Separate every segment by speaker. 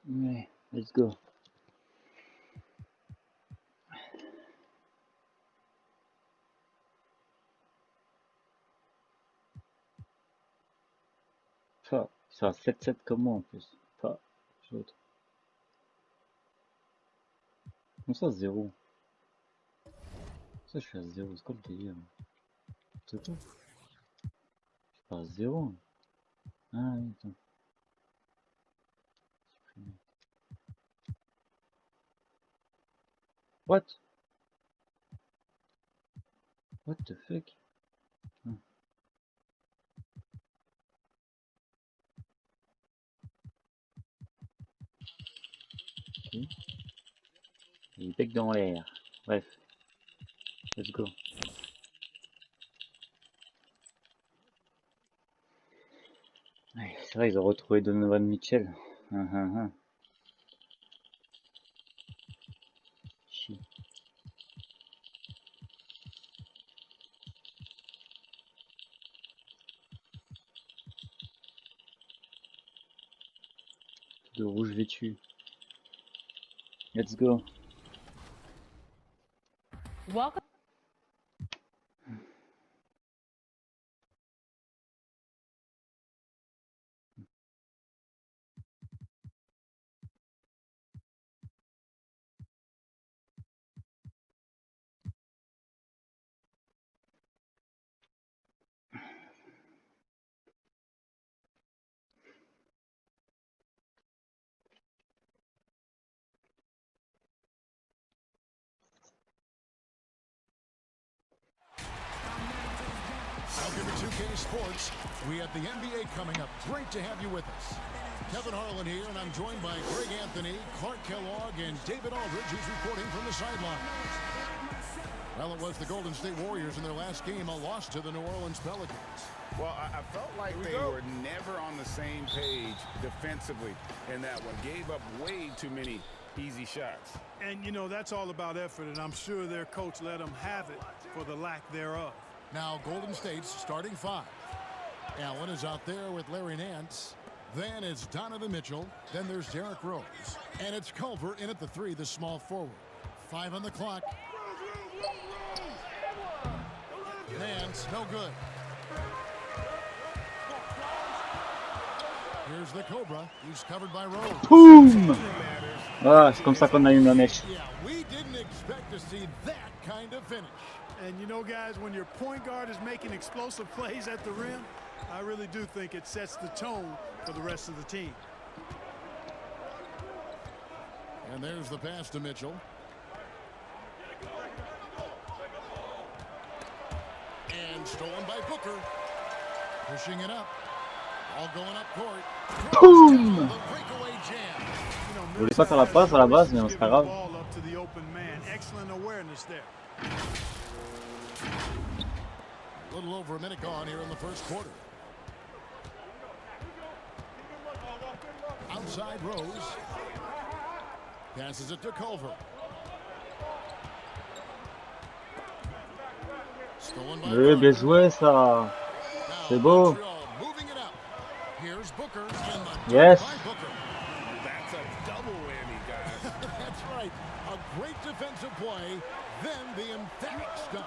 Speaker 1: Ouais, let's go. Ça, ça 7-7 comme moi en plus. Ça, l'autre. Comment ça, 0? Ça, je suis à 0, c'est quoi le délire? C'est tout. Je suis pas à 0. Ah oui, attends. What? What the fuck? Ah, ok. Il bec dans l'air. Bref, let's go. Ouais, c'est vrai, ils ont retrouvé Donovan Mitchell. Ah, ah, ah. Chi. De rouge vêtu. Let's go.
Speaker 2: Welcome.
Speaker 3: Welcome to 2K Sports. We have the NBA coming up. Great to have you with us. Kevin Harlan here, and I'm joined by Greg Anthony, Clark Kellogg, and David Aldridge, who's reporting from the sideline. Well, it was the Golden State Warriors in their last game, a loss to the New Orleans Pelicans.
Speaker 4: Well, I felt like they were never on the same page defensively in that one. Gave up way too many easy shots.
Speaker 5: And, you know, that's all about effort, and I'm sure their coach let them have it for the lack thereof.
Speaker 3: Now, Golden State's starting five. Allen is out there with Larry Nance. Then it's Donovan Mitchell. Then there's Derrick Rose. And it's Culver in at the three, the small forward. 5 on the clock. Nance, no good. Here's the Cobra. He's covered by Rose.
Speaker 1: Boom! Ah, c'est comme ça qu'on a eu la mèche.
Speaker 3: Yeah, we didn't expect to see that kind of finish.
Speaker 5: And, you know, guys, when your point guard is making explosive plays at the rim, I really do think it sets the tone for the rest of the team.
Speaker 3: And there's the pass to Mitchell. And stolen by Booker. Pushing it up. All going up court.
Speaker 1: Boom!
Speaker 3: The breakaway jam.
Speaker 1: Je voulais pas faire la passe à la base, mais c'est pas grave.
Speaker 5: Excellent awareness there.
Speaker 3: A little over a minute gone here in the first quarter. Outside Rose. Passes it to Culver. Stolen by
Speaker 1: Oui, bien joué ça. C'est beau.
Speaker 3: Moving it up. Here's Booker and the
Speaker 1: Yes.
Speaker 3: by Booker.
Speaker 4: That's a double whammy, guys.
Speaker 3: That's right. A great defensive play, then the emphatic stuff.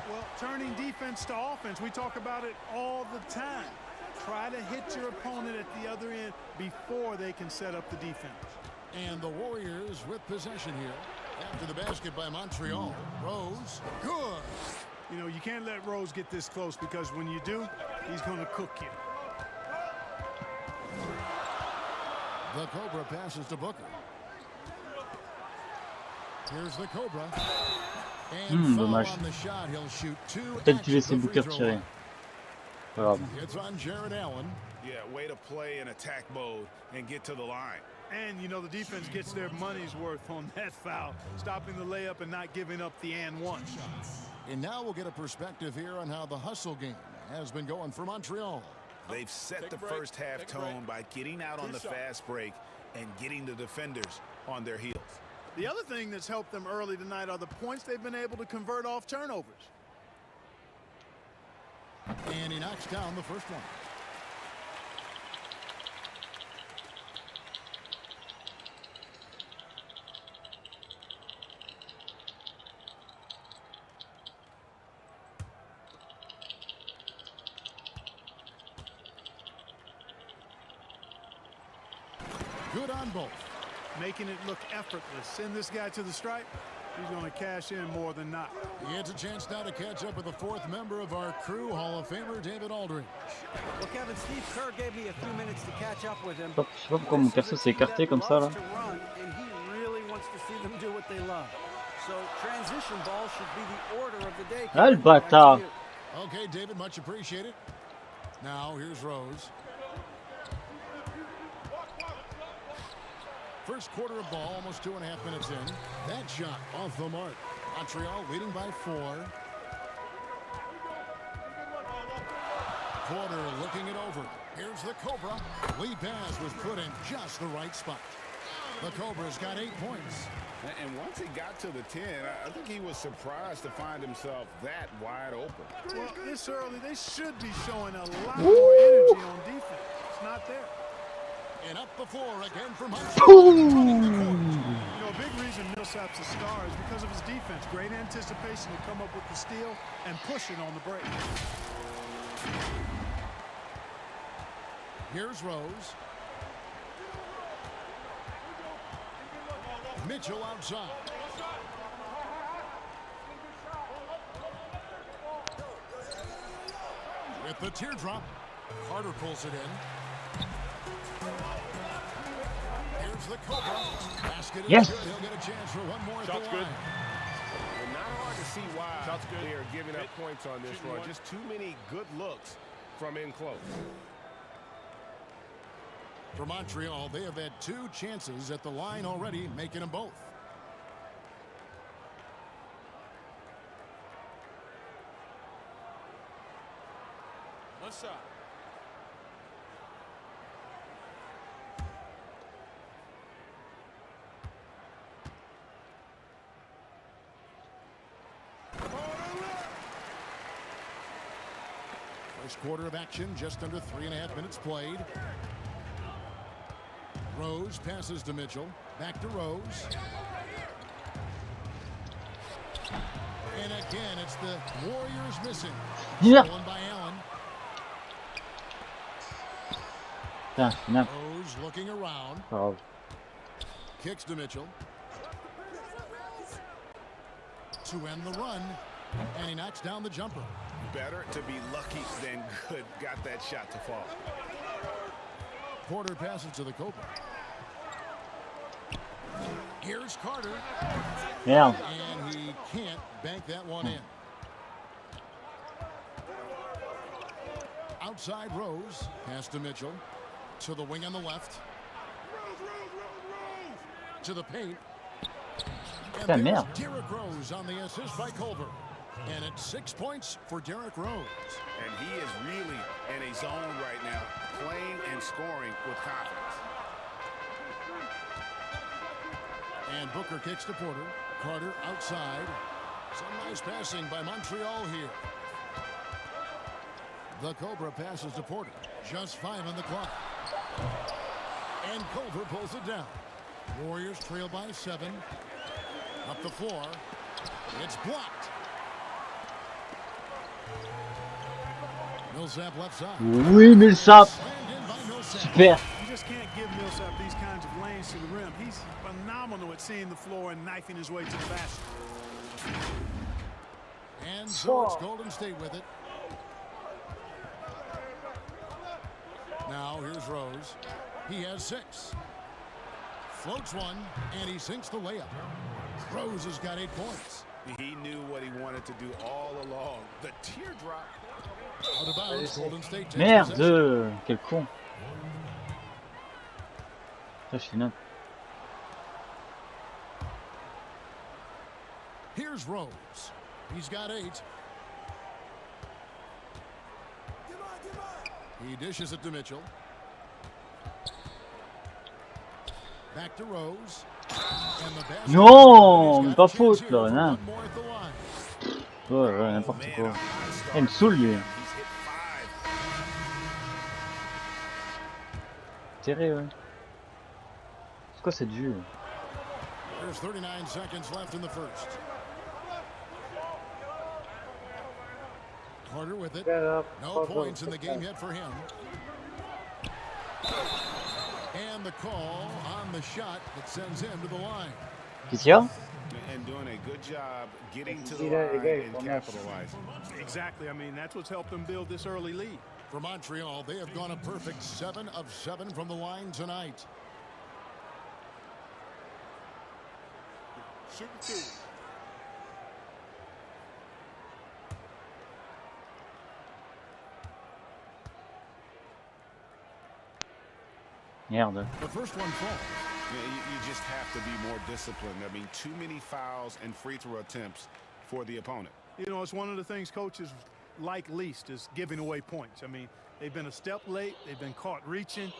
Speaker 5: Well, turning defense to offense, we talk about it all the time. Try to hit your opponent at the other end before they can set up the defense.
Speaker 3: And the Warriors with possession here. After the basket by Montreal. Rose, good.
Speaker 5: You know, you can't let Rose get this close because when you do, he's going to cook you.
Speaker 3: The Cobra passes to Booker. Here's the Cobra. And foul
Speaker 1: dommage.
Speaker 3: on the shot. He'll shoot two.
Speaker 1: Peut-être qu'il laisse
Speaker 3: at the
Speaker 1: Booker
Speaker 3: free throw
Speaker 1: tirer.
Speaker 3: line.
Speaker 1: Pas grave.
Speaker 3: It's on Jared Allen.
Speaker 4: Yeah, way to play in attack mode and get to the line.
Speaker 5: And, you know, the defense gets their money's worth on that foul, stopping the layup and not giving up the and one.
Speaker 3: And now we'll get a perspective here on how the hustle game has been going for Montreal.
Speaker 4: They've set the first half tone by getting out on the fast break and getting the defenders on their heels.
Speaker 5: The other thing that's helped them early tonight are the points they've been able to convert off turnovers.
Speaker 3: And he knocks down the first one. good on both.
Speaker 5: Making it look effortless. Send this guy to the stripe. He's going to cash in more than not.
Speaker 3: He gets a chance now to catch up with the fourth member of our crew, Hall of Famer David Aldridge.
Speaker 2: Well, Kevin, Steve Kerr gave me a few minutes to catch up with him.
Speaker 1: Je sais pas pourquoi mon perso s'est écarté comme ça là.
Speaker 2: And he really wants to see them do what they love. So transition ball should be the order of the day.
Speaker 1: Ah, le bâtard.
Speaker 3: Okay, David, much appreciated. Now, here's Rose. First quarter of ball, almost 2.5 minutes in. That shot off the mark. Montreal leading by 4. Porter looking it over. Here's the Cobra. Lead pass was put in just the right spot. The Cobra's got 8 points.
Speaker 4: And once he got to the 10, I think he was surprised to find himself that wide open.
Speaker 5: Well, this early, they should be showing a lot more energy on defense. It's not there.
Speaker 3: And up the floor again from Montreal.
Speaker 5: You know, a big reason Millsap's a star is because of his defense. Great anticipation to come up with the steal and push it on the break.
Speaker 3: Here's Rose. Mitchell outside. With the teardrop, Carter pulls it in. Here's the Cobra. Basket is
Speaker 1: Yes.
Speaker 3: good. He'll get a chance for one more at
Speaker 6: Shot's
Speaker 3: the
Speaker 6: good.
Speaker 3: line.
Speaker 6: Well, not hard to see why
Speaker 5: Shot's good.
Speaker 6: they are giving up points on this
Speaker 5: Shooting
Speaker 6: run.
Speaker 5: one.
Speaker 6: Just too many good looks from in close.
Speaker 3: For Montreal, they have had 2 chances at the line already, making them both.
Speaker 5: What's up?
Speaker 3: First quarter of action, just under 3.5 minutes played. Rose passes to Mitchell. Back to Rose. And again, it's the Warriors missing.
Speaker 1: Yeah.
Speaker 3: Stolen by Allen.
Speaker 1: Putain, final.
Speaker 3: Rose looking around.
Speaker 1: Oh.
Speaker 3: Kicks to Mitchell. To end the run. And he knocks down the jumper.
Speaker 4: Better to be lucky than good. Got that shot to fall.
Speaker 3: Porter passes to the Cobra. Here's Carter.
Speaker 1: Merde.
Speaker 3: And he can't bank that one in. Outside Rose. Pass to Mitchell. To the wing on the left. To the paint. And
Speaker 1: Putain,
Speaker 3: there's
Speaker 1: merde.
Speaker 3: Derrick Rose on the assist by Culver. And it's 6 points for Derrick Rose.
Speaker 4: And he is really in a zone right now, playing and scoring with confidence.
Speaker 3: And Booker kicks to Porter. Carter outside. Some nice passing by Montreal here. The Cobra passes to Porter. Just 5 on the clock. And Culver pulls it down. Warriors trail by 7. Up the floor. It's blocked. Millsap left side.
Speaker 1: Oui, Millsap.
Speaker 3: Slammed in by Millsap.
Speaker 1: Super.
Speaker 5: You just can't give Millsap these kinds of lanes to the rim. He's phenomenal at seeing the floor and knifing his way to the basket.
Speaker 3: And so it's Golden State with it. Now here's Rose. He has 6. Floats one, and he sinks the layup. Rose has got 8 points.
Speaker 4: He knew what he wanted to do all along. The teardrop.
Speaker 3: Out of bounds, Golden State takes
Speaker 1: Merde.
Speaker 3: possession.
Speaker 1: Quel con. Ça, je suis nain.
Speaker 3: Here's Rose. He's got 8. He dishes it to Mitchell. Back to Rose. And the basket.
Speaker 1: Non,
Speaker 3: He's got
Speaker 1: pas
Speaker 3: a chance
Speaker 1: faute,
Speaker 3: here
Speaker 1: là,
Speaker 3: for
Speaker 1: non.
Speaker 3: one more at the line.
Speaker 1: Ouais, n'importe
Speaker 4: Man,
Speaker 1: quoi.
Speaker 4: a high start.
Speaker 1: Il me saoule, lui.
Speaker 4: He's hit 5.
Speaker 1: Serré, ouais. C'est quoi cette vue?
Speaker 3: There's 39 seconds left in the first. Carter with it. No points in the game yet for him. And the call on the shot that sends him to the line.
Speaker 1: 그치요?
Speaker 4: And doing a good job getting to the
Speaker 1: Consider
Speaker 4: line
Speaker 1: again
Speaker 4: and
Speaker 1: for
Speaker 4: capitalizing.
Speaker 5: Exactly. I mean, that's what's helped them build this early lead.
Speaker 3: For Montreal, they have gone a perfect 7 of 7 from the line tonight.
Speaker 5: Shooting two.
Speaker 1: Merde.
Speaker 3: The first one falls.
Speaker 4: Yeah, you just have to be more disciplined. I mean, too many fouls and free throw attempts for the opponent.
Speaker 5: You know, it's one of the things coaches like least is giving away points. I mean, they've been a step late. They've been caught reaching.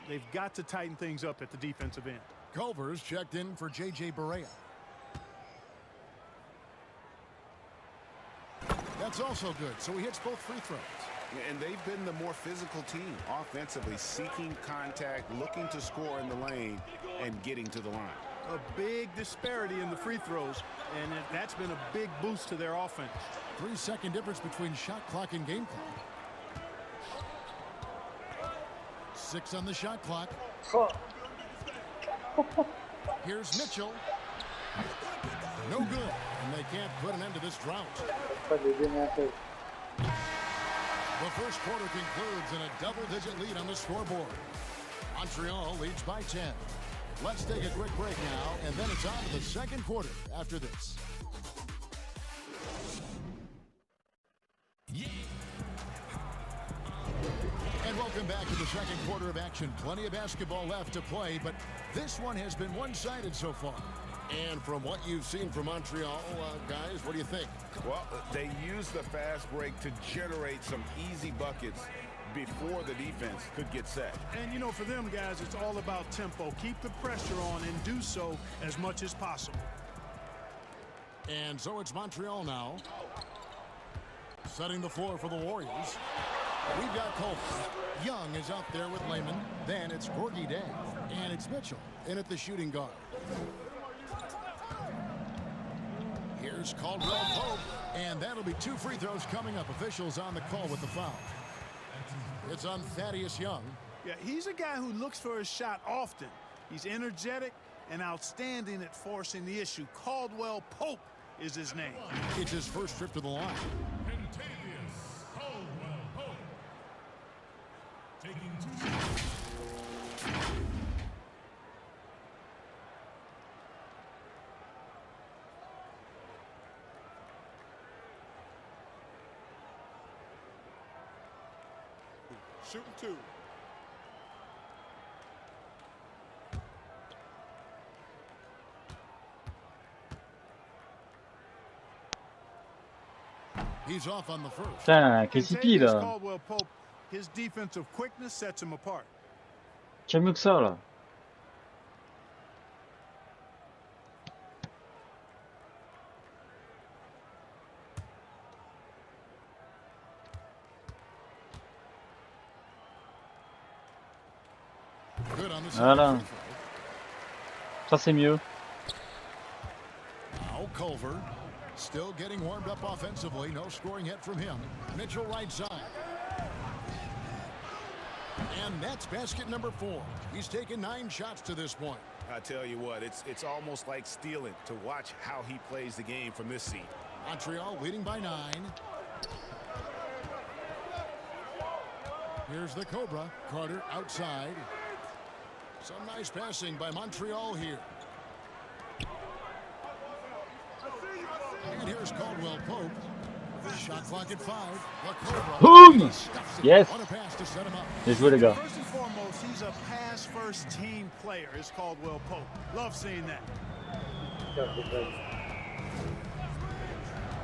Speaker 5: They've got to tighten things up at the defensive end.
Speaker 3: Culver's checked in for J.J. Barea. That's also good, so he hits both free throws.
Speaker 4: And they've been the more physical team offensively, seeking contact, looking to score in the lane, and getting to the line.
Speaker 5: A big disparity in the free throws, and that's been a big boost to their offense.
Speaker 3: 3-second difference between shot clock and game clock. 6 on the shot clock. Here's Mitchell. No good, and they can't put an end to this drought. The first quarter concludes in a double-digit lead on the scoreboard. Montreal leads by 10. Let's take a quick break now, and then it's on to the second quarter after this. And welcome back to the second quarter of action. Plenty of basketball left to play, but this one has been one-sided so far. And from what you've seen from Montreal, guys, what do you think?
Speaker 4: Well, they use the fast break to generate some easy buckets before the defense could get set.
Speaker 5: And, you know, for them guys, it's all about tempo. Keep the pressure on and do so as much as possible.
Speaker 3: And so it's Montreal now. Setting the floor for the Warriors. We've got Culver. Young is out there with Lehman. Then it's Gorgie Day. And it's Mitchell in at the shooting guard. Here's Caldwell Pope. And that'll be 2 free throws coming up. Officials on the call with the foul. It's on Thaddeus Young.
Speaker 5: Yeah, he's a guy who looks for his shot often. He's energetic and outstanding at forcing the issue. Caldwell Pope is his name.
Speaker 3: It's his first trip to the line.
Speaker 7: Taking 2
Speaker 5: Shooting 2.
Speaker 3: He's off on the first.
Speaker 1: Putain, che si pila.
Speaker 5: Caldwell Pope, his defensive quickness sets him apart.
Speaker 1: C'è mieux que ça là.
Speaker 3: Good on the
Speaker 1: Voilà. Ça c'est mieux.
Speaker 3: Now Culver still getting warmed up offensively. No scoring hit from him. Mitchell right side. And that's basket number 4. He's taken 9 shots to this point.
Speaker 4: I tell you what, it's almost like stealing to watch how he plays the game from this seat.
Speaker 3: Montreal leading by 9. Here's the Cobra. Carter outside. Some nice passing by Montreal here. And here's Caldwell Pope. Shot clock at 5. The Cobra.
Speaker 1: Boom! Yes.
Speaker 3: On a pass to set him up.
Speaker 1: Let's go les gars.
Speaker 5: First and foremost, he's a pass-first team player, is Caldwell Pope. Love seeing that.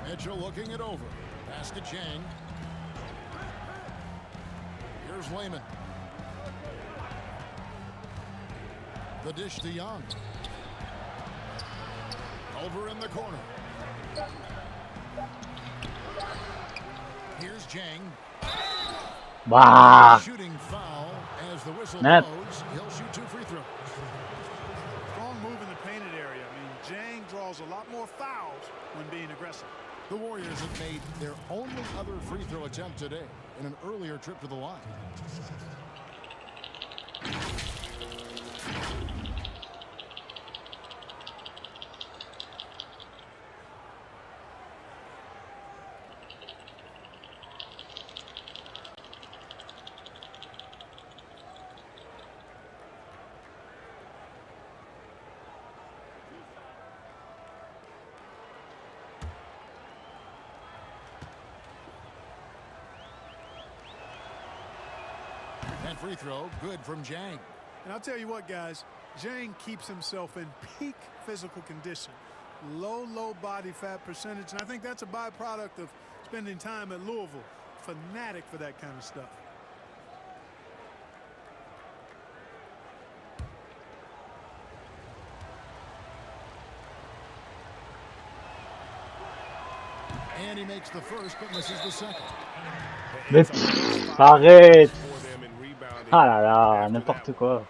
Speaker 3: Mitchell looking it over. Pass to Chang. Here's Lehman. The dish to Young. Over in the corner. Here's Jang.
Speaker 1: Wow.
Speaker 3: Shooting foul as the whistle
Speaker 1: Net.
Speaker 3: blows. He'll shoot 2 free throws.
Speaker 5: Strong move in the painted area. I mean, Jang draws a lot more fouls when being aggressive.
Speaker 3: The Warriors have made their only other free throw attempt today in an earlier trip to the line. And free throw, good from Jang.
Speaker 5: And I'll tell you what, guys, Jang keeps himself in peak physical condition. Low body fat percentage, and I think that's a byproduct of spending time at Louisville. Fanatic for that kind of stuff.
Speaker 3: And he makes the first, but misses the second.
Speaker 1: Mais pff, arrête. Ah là là, n'importe quoi.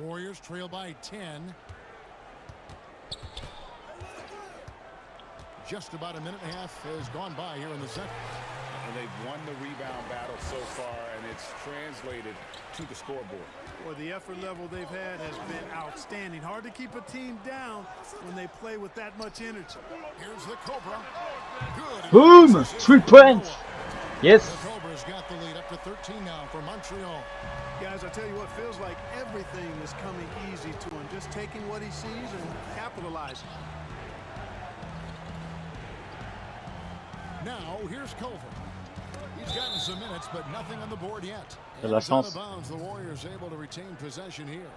Speaker 3: Warriors trail by 10. Just about a minute and a half has gone by here in the second.
Speaker 4: And they've won the rebound battle so far, and it's translated to the scoreboard.
Speaker 5: Boy, the effort level they've had has been outstanding. Hard to keep a team down when they play with that much energy.
Speaker 3: Here's the Cobra. Good.
Speaker 1: Boom! 3 points! Yes!
Speaker 3: The Cobra's got the lead up to 13 now for Montreal.
Speaker 5: Guys, I tell you what, feels like everything is coming easy to him. Just taking what he sees and capitalizing.
Speaker 3: Now, here's Culver. He's gotten some minutes, but nothing on the board yet.
Speaker 1: De la
Speaker 3: And out of
Speaker 1: chance.
Speaker 3: bounds, the Warriors able to retain possession here.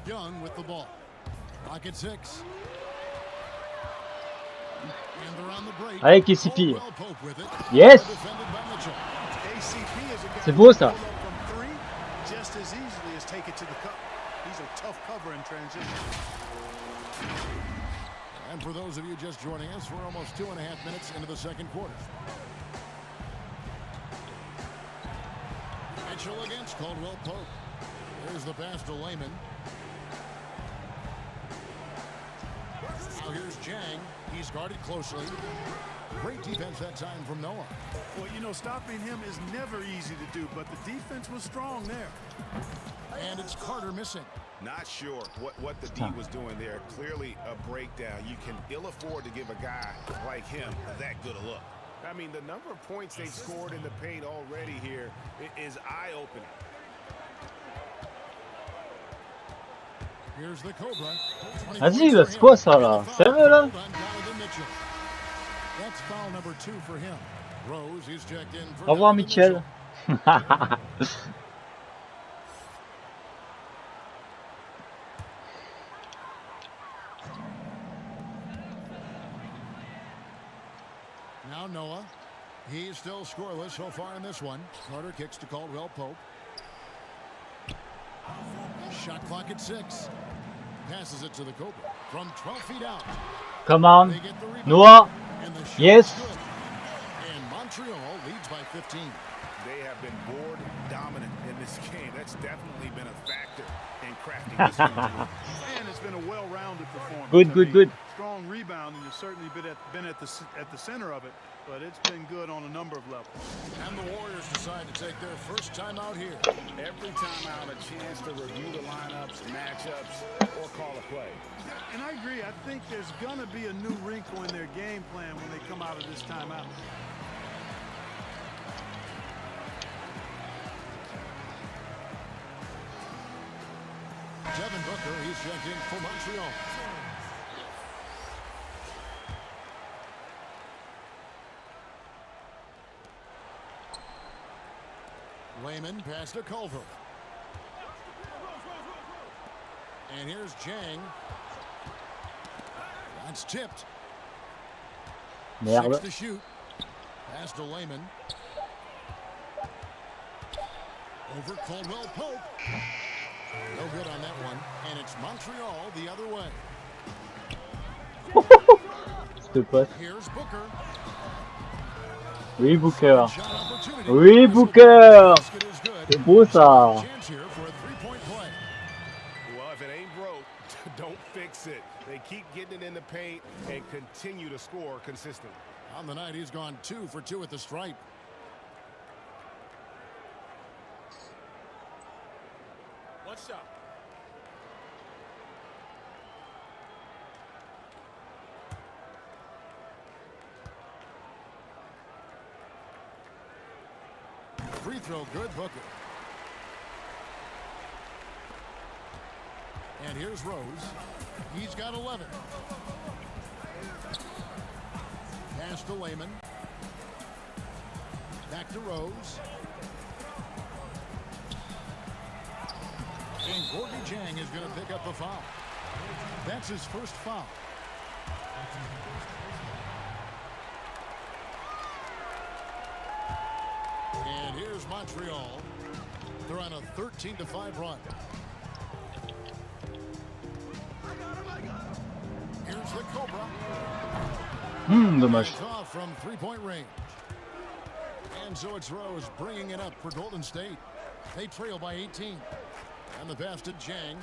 Speaker 3: Young with the ball. Pocket 6. And they're on the break.
Speaker 1: Allez, KCP.
Speaker 3: Caldwell Pope with it.
Speaker 1: Yes!
Speaker 3: Defended by Mitchell.
Speaker 5: KCP is a guy
Speaker 1: C'est beau, ça.
Speaker 5: who can pull up from 3 just as easily as take it to the cup. He's a tough cover in transition.
Speaker 3: And for those of you just joining us, we're almost 2.5 minutes into the second quarter. Mitchell against Caldwell Pope. There's the pass to Lehman. Now here's Jang. He's guarded closely. Great defense that time from Noah.
Speaker 5: Well, you know, stopping him is never easy to do, but the defense was strong there.
Speaker 3: And it's Carter missing.
Speaker 4: Not sure what the D was doing there. Clearly a breakdown. You can ill afford to give a guy like him that good a look.
Speaker 6: I mean, the number of points they've scored in the paint already here is eye-opening.
Speaker 3: Here's the Cobra.
Speaker 1: Vas-y, là, c'est quoi ça là? Sérieux là?
Speaker 3: That's foul number 2 for him. Rose, he's checked in for
Speaker 1: Au revoir,
Speaker 3: Donovan
Speaker 1: Michel.
Speaker 3: Now Noah. He's still scoreless so far in this one. Carter kicks to Caldwell Pope. Shot clock at 6. Passes it to the Cobra from 12 feet out.
Speaker 1: Come on.
Speaker 3: They get the rebound.
Speaker 1: Noah.
Speaker 3: And the shot
Speaker 1: Yes.
Speaker 3: is good. And Montreal leads by 15.
Speaker 4: They have been board dominant in this game. That's definitely been a factor in crafting this game.
Speaker 5: And it's been a well-rounded performance.
Speaker 1: Good.
Speaker 5: Strong rebounding has certainly been at the center of it, but it's been good on a number of levels.
Speaker 3: And the Warriors decide to take their first time out here.
Speaker 4: Every time out, a chance to review the lineups, matchups, or call a play.
Speaker 5: And I agree. I think there's going to be a new wrinkle in their game plan when they come out of this timeout.
Speaker 3: Devin Booker, he's checked in for Montreal. Lehman pass to Culver. And here's Jang. That's tipped. 6
Speaker 1: Merde.
Speaker 3: to shoot. Pass to Lehman. Over Caldwell Pope. No good on that one. And it's Montreal the other way.
Speaker 1: S'il te plaît.
Speaker 3: Here's Booker.
Speaker 1: Oui, Booker.
Speaker 3: Shot opportunity.
Speaker 1: Oui, Booker.
Speaker 3: Basket is good.
Speaker 1: C'est beau ça.
Speaker 3: Chance here for a three-point play.
Speaker 6: Well, if it ain't broke, don't fix it. They keep getting it in the paint and continue to score consistently.
Speaker 3: On the night, he's gone 2 for 2 at the stripe.
Speaker 6: What's up?
Speaker 3: free throw good, Booker. And here's Rose. He's got 11. Pass to Layman. Back to Rose. And Gorgie Jang is going to pick up a foul. That's his first foul. And here's Montreal. They're on a 13-5 run. Here's the Cobra.
Speaker 1: Dommage.
Speaker 3: It's off from three-point range. And so it's Rose bringing it up for Golden State. They trail by 18. And the pass to Jang.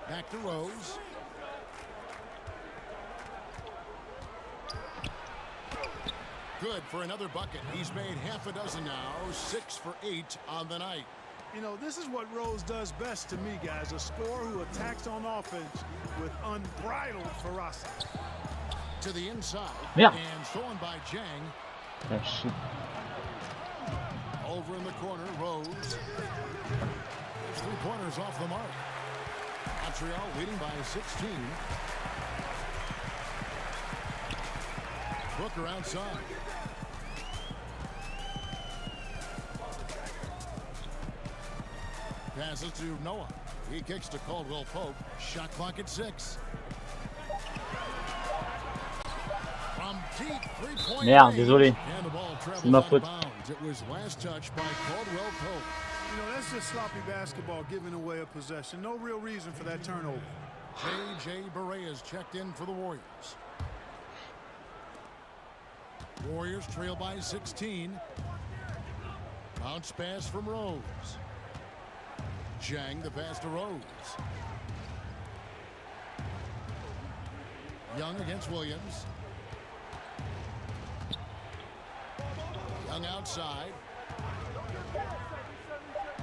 Speaker 3: Back to Rose. Good for another bucket. He's made half a dozen now. 6 for 8 on the night.
Speaker 5: You know, this is what Rose does best to me, guys. A scorer who attacks on offense with unbridled ferocity.
Speaker 3: To the inside.
Speaker 1: Yeah.
Speaker 3: And stolen by Jang.
Speaker 1: Ah, shit.
Speaker 3: Over in the corner, Rose. His three-pointers off the mark. Montreal leading by 16. Booker outside. Passes to Noah. He kicks to Caldwell Pope. Shot clock at 6. From deep three-point
Speaker 1: Merde,
Speaker 3: range.
Speaker 1: désolé.
Speaker 3: And the ball travels
Speaker 1: C'est ma
Speaker 3: out of
Speaker 1: faute.
Speaker 3: bounds. It was last touched by Caldwell Pope.
Speaker 5: You know, that's just sloppy basketball, giving away a possession. No real reason for that turnover.
Speaker 3: J.J. Barea is checked in for the Warriors. Warriors trail by 16. Bounce pass from Rose. Jang the pass to Rose. Young against Williams. Young outside.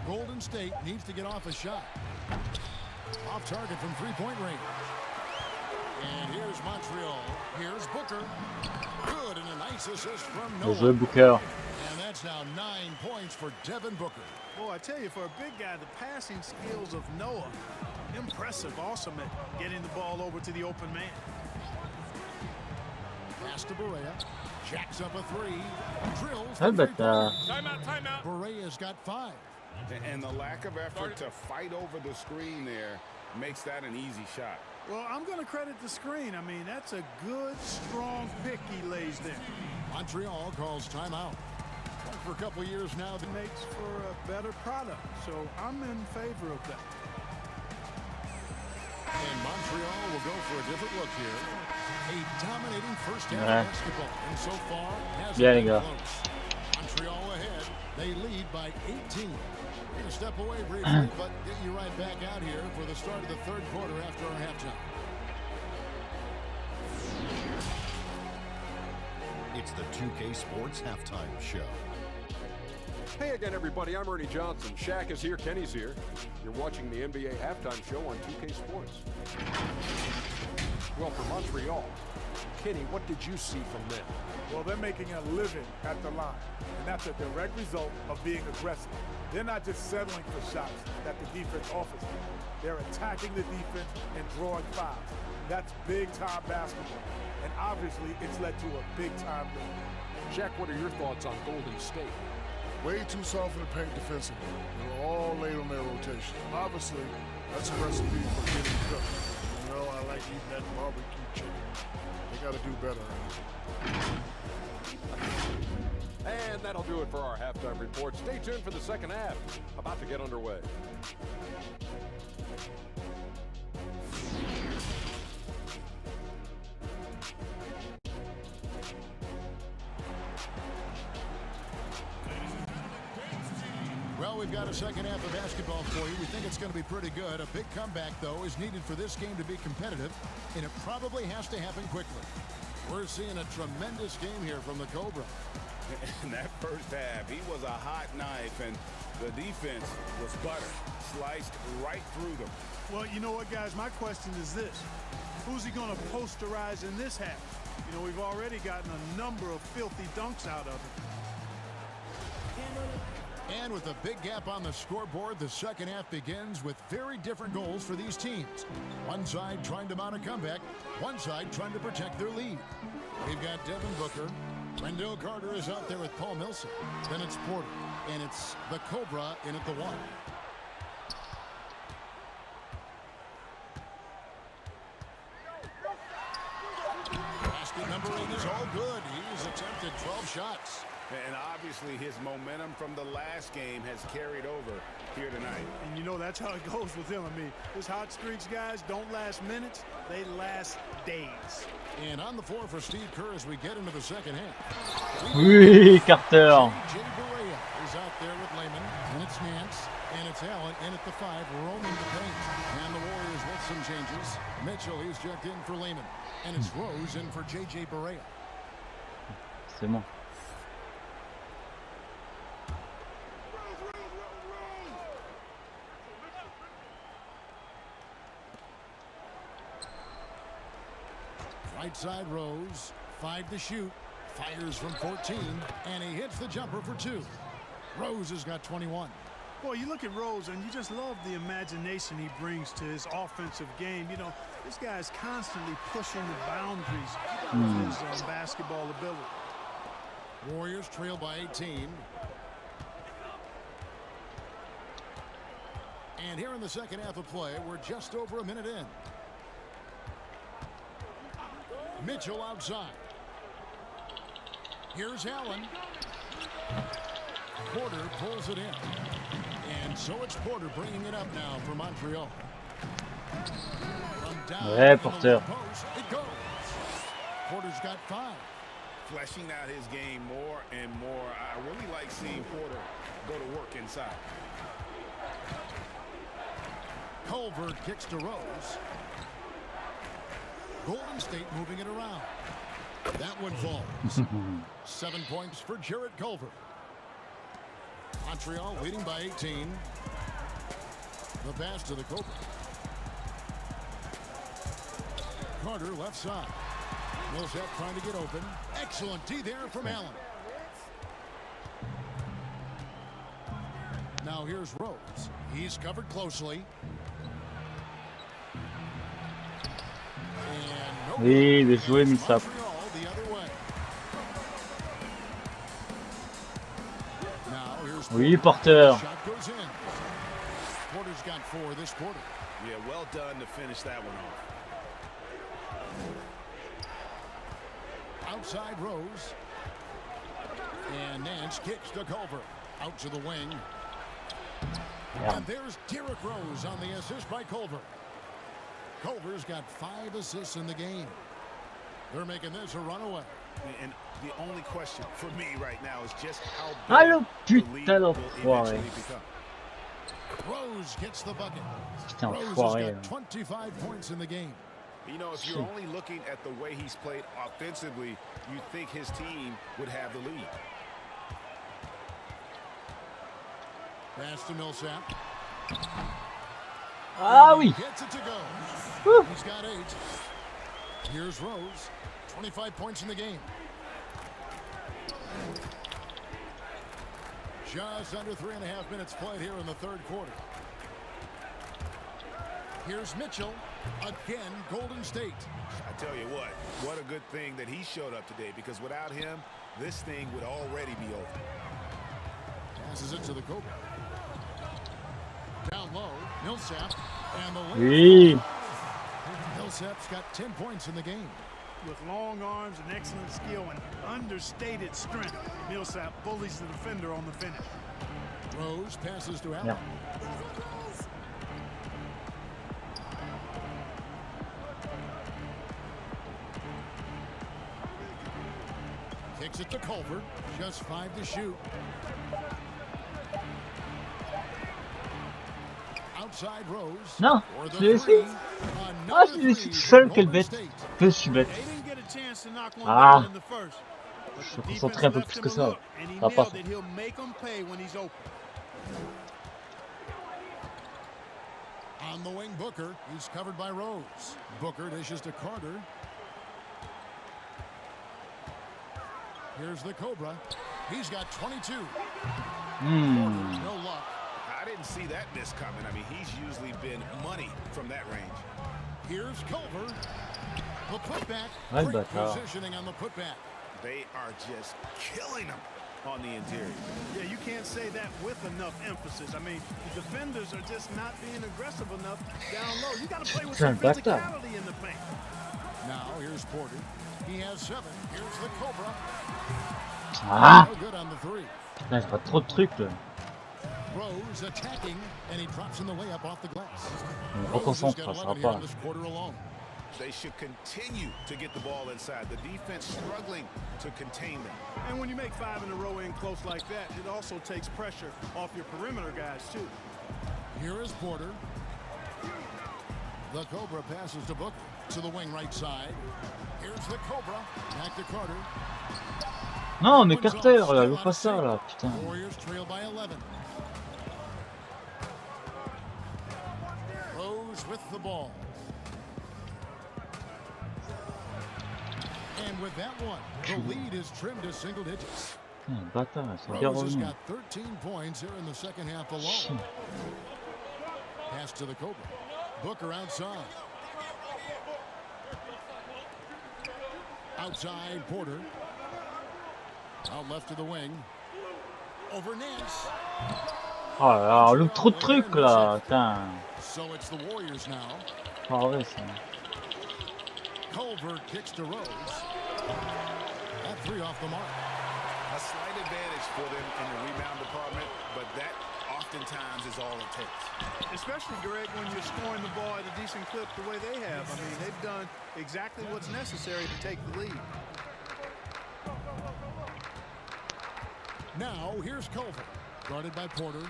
Speaker 3: Golden State needs to get off a shot. Off target from three-point range. And here's Montreal. Here's Booker. Good, and a nice assist from
Speaker 1: Bien joué,
Speaker 3: Noah.
Speaker 1: Booker.
Speaker 3: And that's now 9 points for Devin Booker.
Speaker 5: Boy, I tell you, for a big guy, the passing skills of Noah, impressive, awesome at getting the ball over to the open man.
Speaker 3: Pass to Barea. Jacks up a 3. Drills.
Speaker 1: Ah,
Speaker 3: the
Speaker 1: bah, t'as...
Speaker 6: Timeout, timeout.
Speaker 3: Barea's got 5.
Speaker 4: And the lack of effort to fight over the screen there makes that an easy shot.
Speaker 5: Well, I'm going to credit the screen. I mean, that's a good, strong pick he lays there.
Speaker 3: Montreal calls timeout. For a couple of years now,
Speaker 5: It makes for a better product, so I'm in favor of that.
Speaker 3: and Montreal will go for a different look here. A dominating first half
Speaker 1: Ouais.
Speaker 3: of basketball, and so far hasn't
Speaker 1: Bien, les
Speaker 3: been
Speaker 1: gars.
Speaker 3: close. Montreal ahead. They lead by 18. We're going to step away briefly, but get you right back out here for the start of the third quarter after our halftime.
Speaker 7: It's the 2K Sports Halftime Show.
Speaker 8: Hey again, everybody. I'm Ernie Johnson. Shaq is here. Kenny's here. You're watching the NBA Halftime Show on 2K Sports. Well, for Montreal, Kenny, what did you see from them?
Speaker 9: Well, they're making a living at the line, and that's a direct result of being aggressive. They're not just settling for shots that the defense offers them. They're attacking the defense and drawing fouls. That's big-time basketball, and obviously it's led to a big-time lead.
Speaker 8: Shaq, what are your thoughts on Golden State?
Speaker 10: Way too soft in the paint defensively. They were all late on their rotation. Obviously, that's a recipe for getting cooked. You know, I like eating that barbecue chicken. They got to do better.
Speaker 8: And that'll do it for our halftime report. Stay tuned for the second half. About to get underway.
Speaker 3: Well, we've got a second half of basketball for you. We think it's going to be pretty good. A big comeback, though, is needed for this game to be competitive, and it probably has to happen quickly. We're seeing a tremendous game here from the Cobra.
Speaker 4: In that first half, he was a hot knife, and the defense was butter, sliced right through them.
Speaker 5: Well, you know what, guys? My question is this. Who's he going to posterize in this half? You know, we've already gotten a number of filthy dunks out of it.
Speaker 3: And with a big gap on the scoreboard, the second half begins with very different goals for these teams. One side trying to mount a comeback, one side trying to protect their lead. We've got Devin Booker. Wendell Carter is out there with Paul Millsap. Then it's Porter, and it's the Cobra in at the one. Basket number 8 is all good. He's attempted 12 shots.
Speaker 4: And obviously his momentum from the last game has carried over here tonight.
Speaker 5: And you know that's how it goes with him. I mean, his hot streaks, guys, don't last minutes. They last days.
Speaker 3: And on the floor for Steve Kerr as we get into the second half.
Speaker 1: Oui, Carter.
Speaker 3: J.J. Barea is out there with Lehman. And it's Nance. And it's Allen in at the 5, roaming the paint. And the Warriors with some changes. Mitchell, he's checked in for Lehman. And it's Rose in for J.J. Barea.
Speaker 1: C'est bon.
Speaker 3: Right side Rose, 5 to shoot, fires from 14, and he hits the jumper for 2. Rose has got 21.
Speaker 5: Boy, you look at Rose, and you just love the imagination he brings to his offensive game. You know, this guy is constantly pushing the boundaries of his basketball ability.
Speaker 3: Warriors trail by 18. And here in the second half of play, we're just over a minute in. Mitchell outside. Here's Allen. Porter pulls it in. And so it's Porter bringing it up now for Montreal. From down
Speaker 1: Ouais, Porter.
Speaker 3: post, it goes. Porter's got 5.
Speaker 4: Fleshing out his game more and more. I really like seeing Porter go to work inside.
Speaker 3: Culver kicks to Rose. Golden State moving it around. That one falls. 7 points for Jarrett Culver. Montreal leading by 18. The pass to the Cobra. Carter left side. Millsap trying to get open. Excellent D there from Allen. Now here's Rose. He's covered closely.
Speaker 1: Oui, bien joué, Millsap. Oui, Porter.
Speaker 3: Porter's got 4 this quarter.
Speaker 4: Yeah, well done to finish that one off.
Speaker 3: Outside Rose. And Nance kicks to Culver. Out to the wing.
Speaker 1: Yeah.
Speaker 3: And there's Derrick Rose on the assist by Culver. Culver's got 5 assists in the game. They're making this a runaway.
Speaker 4: And the only question for me right now is just how
Speaker 1: Ah, le
Speaker 4: big the lead
Speaker 1: putain
Speaker 4: will
Speaker 1: d'enfoiré.
Speaker 4: eventually become.
Speaker 3: Rose gets the bucket.
Speaker 1: Putain,
Speaker 3: Rose has
Speaker 1: enfoiré.
Speaker 3: got 25 points in the game.
Speaker 4: You know, if you're only looking at the way he's played offensively, you think his team would have the lead.
Speaker 3: Pass to Millsap.
Speaker 1: Ah oui.
Speaker 3: Gets it to go.
Speaker 1: Woo.
Speaker 3: He's got 8. Here's Rose. 25 points in the game. Just under 3.5 minutes played here in the third quarter. Here's Mitchell. Again, Golden State.
Speaker 4: I tell you what a good thing that he showed up today, because without him, this thing would already be over.
Speaker 3: Passes it to the Cobra. Down low, Millsap. And the
Speaker 1: Oui.
Speaker 3: Millsap's got 10 points in the game.
Speaker 5: With long arms and excellent skill and understated strength, Millsap bullies the defender on the finish.
Speaker 3: Rose passes to Allen.
Speaker 1: Yeah.
Speaker 3: Kicks it to Culver. Just 5 to shoot. Outside Rose.
Speaker 1: Non,
Speaker 3: For the
Speaker 1: je l'ai laissé.
Speaker 3: three.
Speaker 1: Ah, je
Speaker 3: Another
Speaker 1: l'ai laissé
Speaker 3: three
Speaker 1: tout seul,
Speaker 3: for
Speaker 1: quelle
Speaker 3: Golden
Speaker 1: bête.
Speaker 3: State.
Speaker 1: Que je suis bête.
Speaker 5: They didn't get a chance to knock one
Speaker 1: Ah.
Speaker 5: down in the first. But
Speaker 1: Je
Speaker 5: the
Speaker 1: me
Speaker 5: defense
Speaker 1: concentrais un peu
Speaker 5: left
Speaker 1: plus
Speaker 5: him
Speaker 1: que
Speaker 5: a
Speaker 1: ça.
Speaker 5: look, and he
Speaker 1: Ça va pas,
Speaker 5: nailed
Speaker 1: ça.
Speaker 5: it. He'll make them pay when he's open.
Speaker 3: On the wing, Booker. He's covered by Rose. Booker dishes to Carter. Here's the Cobra. He's got 22. No luck.
Speaker 4: I didn't see that miss coming. I mean, he's usually been money from that range.
Speaker 3: Here's Culver. The putback.
Speaker 1: Great
Speaker 3: positioning on the putback.
Speaker 4: They are just killing him on the interior.
Speaker 5: Yeah, you can't say that with enough emphasis. I mean, the defenders are just not being aggressive enough down low. You got to play with some physicality in the paint.
Speaker 3: Now here's Porter. He has 7. Here's the Cobra.
Speaker 1: Ah,
Speaker 3: No good on the 3.
Speaker 1: là, je vois trop de trucs là.
Speaker 3: Rose attacking, and he drops in the layup off the glass.
Speaker 1: On me
Speaker 3: Rose has
Speaker 1: reconcentre,
Speaker 3: got
Speaker 1: ça
Speaker 3: 11
Speaker 1: sera
Speaker 3: here
Speaker 1: pas.
Speaker 3: in this quarter alone.
Speaker 4: They should continue to get the ball inside. The defense struggling to contain them.
Speaker 5: And when you make 5 in a row in close like that, it also takes pressure off your perimeter guys, too.
Speaker 3: Here is Porter. The Cobra passes to Booker to the wing right side. Here's the Cobra. Back to Carter.
Speaker 1: Non, mais Carter, là, veut pas ça, là, putain.
Speaker 3: Warriors trail by 11. Rose with the ball. And with that one, the lead is trimmed to single digits.
Speaker 1: Bâtard, ils sont bien
Speaker 3: Rose has
Speaker 1: revenus.
Speaker 3: got 13 points here in the second half alone. Pass to the Cobra. Booker outside. Outside, Porter. Out left to the wing. Over Nance.
Speaker 1: Oh là là, on loupe trop de trucs là, putain.
Speaker 3: So it's the Warriors now.
Speaker 1: Pas vrai ça.
Speaker 3: Culver kicks to Rose. That 3 off the mark.
Speaker 4: A slight advantage for them in the rebound department, but that oftentimes is all it takes.
Speaker 5: Especially, Greg, when you're scoring the ball at a decent clip the way they have. I mean, they've done exactly what's necessary to take the lead.
Speaker 3: Now, here's Culver. Guarded by Porter.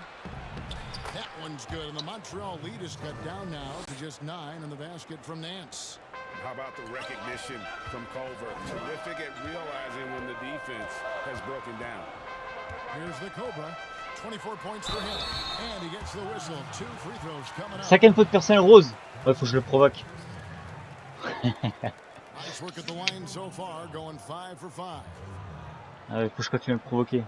Speaker 3: That one's good, and the Montreal lead is cut down now to just 9 in the basket from Nance.
Speaker 4: How about the recognition from Culver? Terrific at realizing when the defense has broken down.
Speaker 3: Here's the Cobra. 24 points for him. And he gets the whistle. 2 free throws coming up.
Speaker 1: Cinquième faute personnelle Rose. Ouais, faut que je le provoque.
Speaker 3: Nice work at the line so far, going 5 for 5.
Speaker 1: Ah ouais, faut que je continue à le provoquer.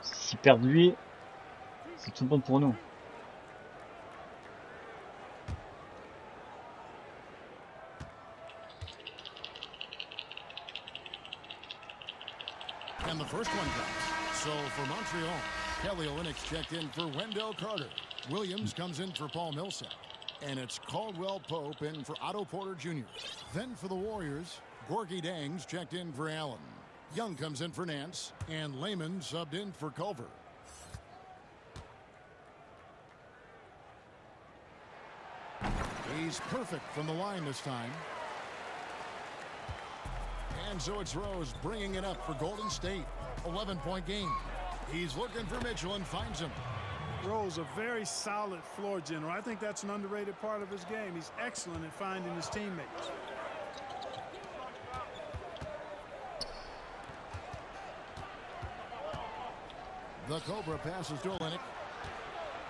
Speaker 1: S'il perd lui, c'est tout bon pour nous.
Speaker 3: And the first one comes. So for Montreal, Kelly Olynyk checked in for Wendell Carter. Williams comes in for Paul Millsap. And it's Caldwell Pope in for Otto Porter Jr. Then for the Warriors, Gorgie Dangs checked in for Allen. Young comes in for Nance, and Lehman subbed in for Culver. He's perfect from the line this time. And so it's Rose bringing it up for Golden State. 11-point game. He's looking for Mitchell and finds him.
Speaker 5: Rose, a very solid floor general. I think that's an underrated part of his game. He's excellent at finding his teammates.
Speaker 3: The Cobra passes to Olynyk.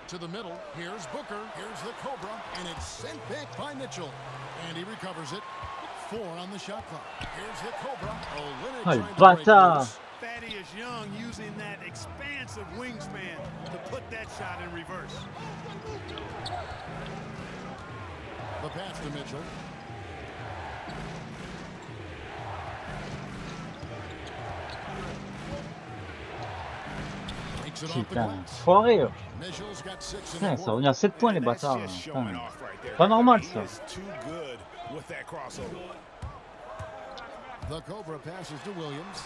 Speaker 3: To the middle. Here's Booker. Here's the Cobra. And it's sent back by Mitchell. And he recovers it. 4 on the shot clock. Here's the Cobra. Olynyk trying to break loose.
Speaker 5: Thaddeus Young using that expansive wingspan to put that shot in reverse.
Speaker 3: The pass to Mitchell. Makes it off the
Speaker 1: Putain,
Speaker 3: glass.
Speaker 1: foiré.
Speaker 3: Mitchell's got 6 in
Speaker 1: Putain,
Speaker 3: the
Speaker 1: ça revient à 7 points les bâtards.
Speaker 4: That's just showing
Speaker 1: Putain.
Speaker 4: off right there.
Speaker 1: Pas normal
Speaker 4: He
Speaker 1: ça.
Speaker 4: is too good with that crossover.
Speaker 3: The Cobra passes to Williams.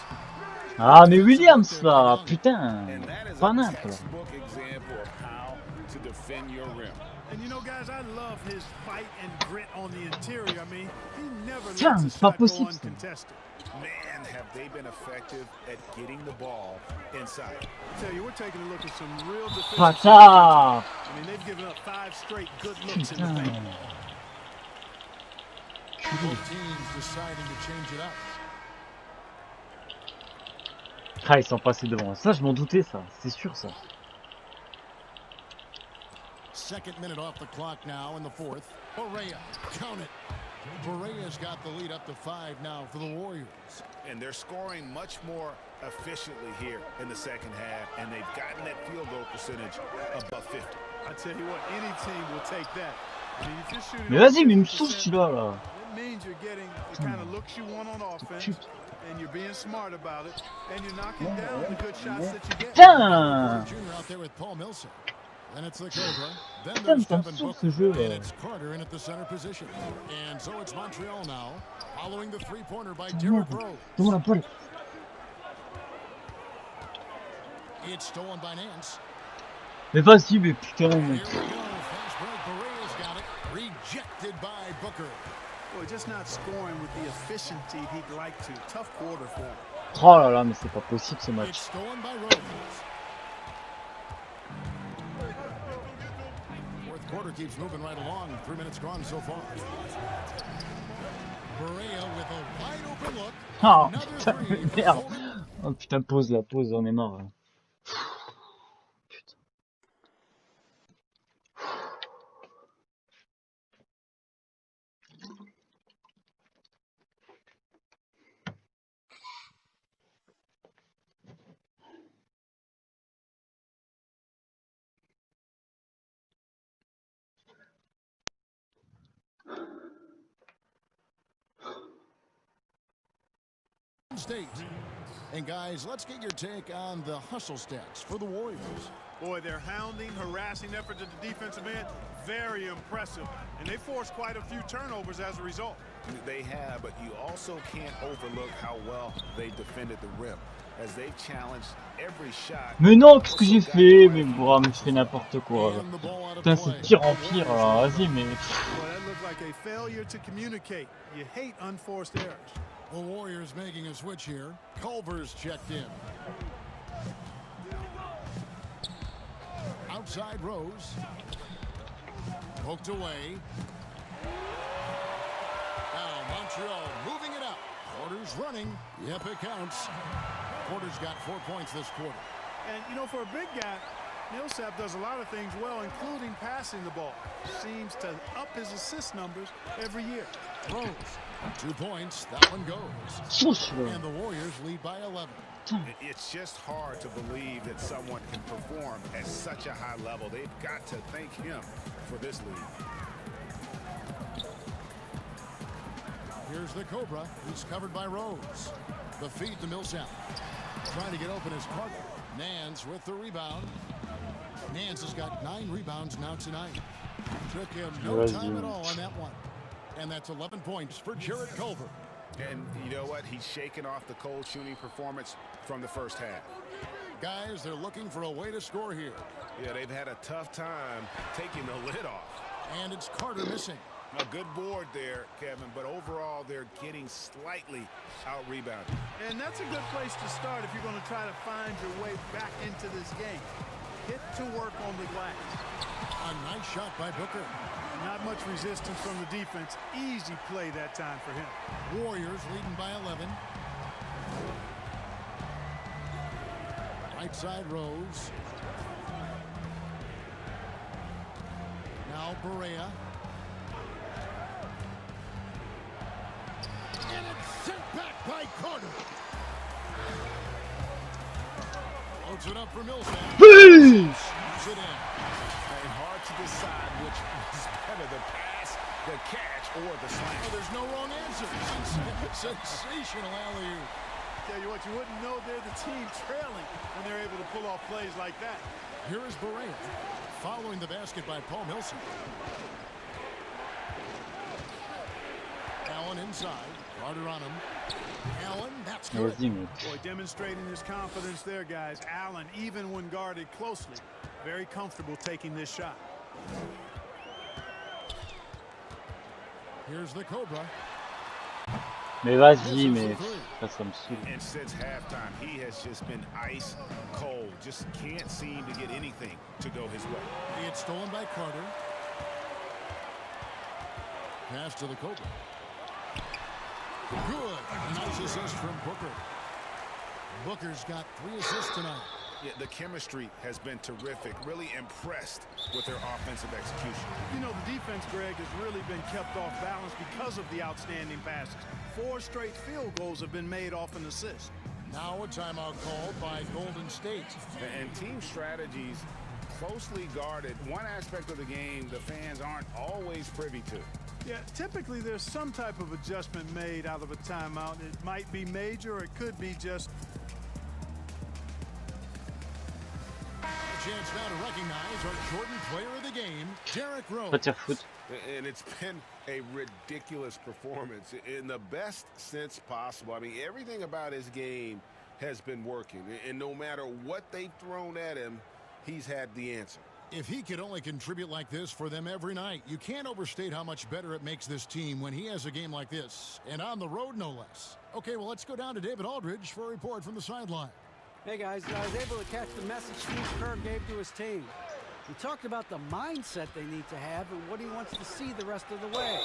Speaker 1: Ah mais Williams là, putain.
Speaker 4: And that is
Speaker 1: Pas
Speaker 4: a
Speaker 1: n'importe.
Speaker 4: textbook example of how to defend your rim.
Speaker 5: And you know, guys, I love his fight and grit on the interior. I mean, he never
Speaker 1: Tiens,
Speaker 5: lets a
Speaker 1: c'est pas
Speaker 5: shot go
Speaker 1: possible, ça.
Speaker 5: uncontested.
Speaker 4: Man, have they been effective at getting the ball inside.
Speaker 5: I tell you, we're taking a look at some real defensive.
Speaker 1: Bâtard.
Speaker 5: I mean, they've given up 5 straight good looks in the
Speaker 1: Putain.
Speaker 5: paint.
Speaker 3: Both teams deciding to change it up.
Speaker 1: Ah, ils sont passés devant. Ça, je m'en doutais, ça. C'est sûr, ça.
Speaker 3: Second minute off the clock now in the fourth. Orea, count it. Berea's got the lead up to 5 now for the Warriors.
Speaker 4: And they're scoring much more efficiently here in the second half, and they've gotten that field goal percentage above 50.
Speaker 5: I tell you what, any team will take that. I mean, if you're shooting
Speaker 1: Mais vas-y, mais il me saoule celui-là là.
Speaker 5: it means you're getting the kind of looks you want on offense, and you're being smart about it, and you're knocking down the good shots that you get.
Speaker 1: Putain!
Speaker 3: Junior out there with Paul Millsap. Then it's the Cobra. Then
Speaker 1: Putain,
Speaker 3: there's
Speaker 1: ça me
Speaker 3: Devin
Speaker 1: saoule
Speaker 3: Booker.
Speaker 1: ce jeu
Speaker 3: And
Speaker 1: là.
Speaker 3: it's Carter in at the center position. And so it's Montreal now, following the three-pointer by Derrick Rose.
Speaker 1: Donne-moi la balle.
Speaker 3: It's stolen by Nance.
Speaker 1: Mais vas-y, mais putain.
Speaker 3: Here we go. Fast break. Berea's got it. Rejected by Booker.
Speaker 5: Boy, just not scoring with the efficiency he'd like to. Tough quarter for him.
Speaker 1: Oh là là, mais c'est pas possible ce
Speaker 3: It's
Speaker 1: match.
Speaker 3: stolen by Rose. Fourth quarter keeps moving right along. 3 minutes gone so far. Berea with a wide open look.
Speaker 1: Oh
Speaker 3: Another
Speaker 1: putain,
Speaker 3: three for
Speaker 1: merde.
Speaker 3: Coleman.
Speaker 1: Oh putain, pause la pause, on est marre. Là. Putain.
Speaker 3: State. And guys, let's get your take on the hustle stats for the Warriors.
Speaker 5: Boy, their hounding, harassing effort at the defensive end, very impressive. And they forced quite a few turnovers as a result.
Speaker 4: They have, but you also can't overlook how well they defended the rim, as they've challenged every shot.
Speaker 1: Mais non, qu'est-ce que j'ai fait? Mais bon, mais je fais n'importe quoi. Putain, c'est de pire en pire, alors vas-y, mais...
Speaker 5: Boy, that looked like a failure to communicate. You hate unforced errors.
Speaker 3: The Warriors making a switch here. Culver's checked in. Outside Rose. Poked away. Now Montreal moving it up. Porter's running. Yep, it counts. Porter's got 4 points this quarter.
Speaker 5: And, you know, for a big guy, Millsap does a lot of things well, including passing the ball. Seems to up his assist numbers every year.
Speaker 3: Rose. 2 points. That one goes. And the Warriors lead by 11.
Speaker 4: It's just hard to believe that someone can perform at such a high level. They've got to thank him for this lead.
Speaker 3: Here's the Cobra. He's covered by Rose. The feed to Millsap. Trying to get open is Carter. Nance with the rebound. Nance has got 9 rebounds now tonight. Took him no time at all on that one. And that's 11 points for Jarrett Culver.
Speaker 4: And you know what? He's shaken off the cold shooting performance from the first half.
Speaker 3: Guys, they're looking for a way to score here.
Speaker 4: Yeah, they've had a tough time taking the lid off.
Speaker 3: And it's Carter missing.
Speaker 4: A good board there, Kevin, but overall they're getting slightly out-rebounded.
Speaker 5: And that's a good place to start if you're going to try to find your way back into this game. Hit to work on the glass.
Speaker 3: A nice shot by Booker.
Speaker 5: Not much resistance from the defense. Easy play that time for him.
Speaker 3: Warriors leading by 11. Right side Rose. Now Berea. And it's sent back by Carter. Loads it up for Millsap. Shoots it in.
Speaker 4: And hard to decide which is better, the pass, the catch, or the slam.
Speaker 3: Oh, there's no wrong answer. Sensational alley-oop.
Speaker 5: Tell you what, you wouldn't know they're the team trailing when they're able to pull off plays like that.
Speaker 3: Here is Berea following the basket by Paul Millsap. Allen inside. Carter on him. Allen, that's good.
Speaker 5: Boy, demonstrating his confidence there, guys. Allen, even when guarded closely, very comfortable taking this shot.
Speaker 3: Here's the Cobra.
Speaker 1: Mais vas-y, mais ça me saoule.
Speaker 4: And since halftime, he has just been ice cold. Just can't seem to get anything to go his way.
Speaker 3: It's stolen by Carter. Pass to the Cobra. Good. A nice assist from Booker. Booker's got 3 assists tonight.
Speaker 4: Yeah, the chemistry has been terrific. Really impressed with their offensive execution.
Speaker 5: You know, the defense, Greg, has really been kept off balance because of the outstanding passes. 4 straight field goals have been made off an assist.
Speaker 3: Now a timeout called by Golden State.
Speaker 4: And team strategies closely guarded. One aspect of the game the fans aren't always privy to.
Speaker 5: Yeah, typically there's some type of adjustment made out of a timeout. It might be major, or it could be just...
Speaker 3: A chance now to recognize our Jordan player of the game, Derrick Rose.
Speaker 1: Pas de foot.
Speaker 4: And it's been a ridiculous performance in the best sense possible. I mean, everything about his game has been working. And no matter what they've thrown at him, he's had the answer.
Speaker 3: If he could only contribute like this for them every night, you can't overstate how much better it makes this team when he has a game like this, and on the road no less. Okay, well, let's go down to David Aldridge for a report from the sideline.
Speaker 2: Hey, guys, I was able to catch the message Steve Kerr gave to his team. He talked about the mindset they need to have and what he wants to see the rest of the way.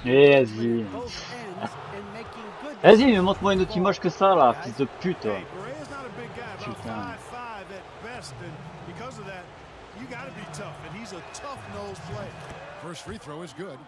Speaker 1: Vas-y.
Speaker 2: Both ends and making good.
Speaker 1: Vas-y, mais montre-moi une autre image que ça, là, fils de pute.
Speaker 5: Hey, Berea's not a big guy, about
Speaker 1: Putain.
Speaker 5: 5'5" at best, and because of that, you got to be tough, and he's a tough-nosed player.
Speaker 3: First free throw is good.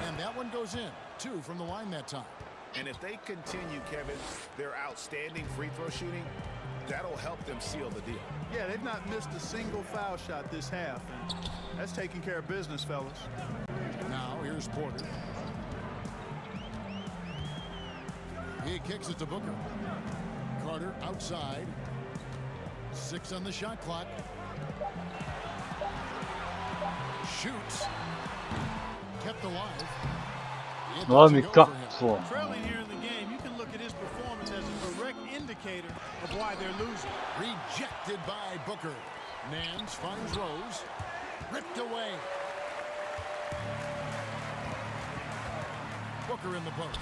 Speaker 3: And that one goes in. 2 from the line that time.
Speaker 4: And if they continue, Kevin, their outstanding free throw shooting, that'll help them seal the deal.
Speaker 5: Yeah, they've not missed a single foul shot this half, and that's taking care of business, fellas.
Speaker 3: Now here's Porter. He kicks it to Booker. Carter outside. 6 on the shot clock. Shoots. Kept alive. It
Speaker 1: Oh,
Speaker 3: doesn't
Speaker 1: mais
Speaker 3: go for him.
Speaker 1: 4.
Speaker 5: Trailing here in the game, you can look at his performance as a direct indicator of why they're losing.
Speaker 3: Rejected by Booker. Nance finds Rose. Ripped away. Booker in the post.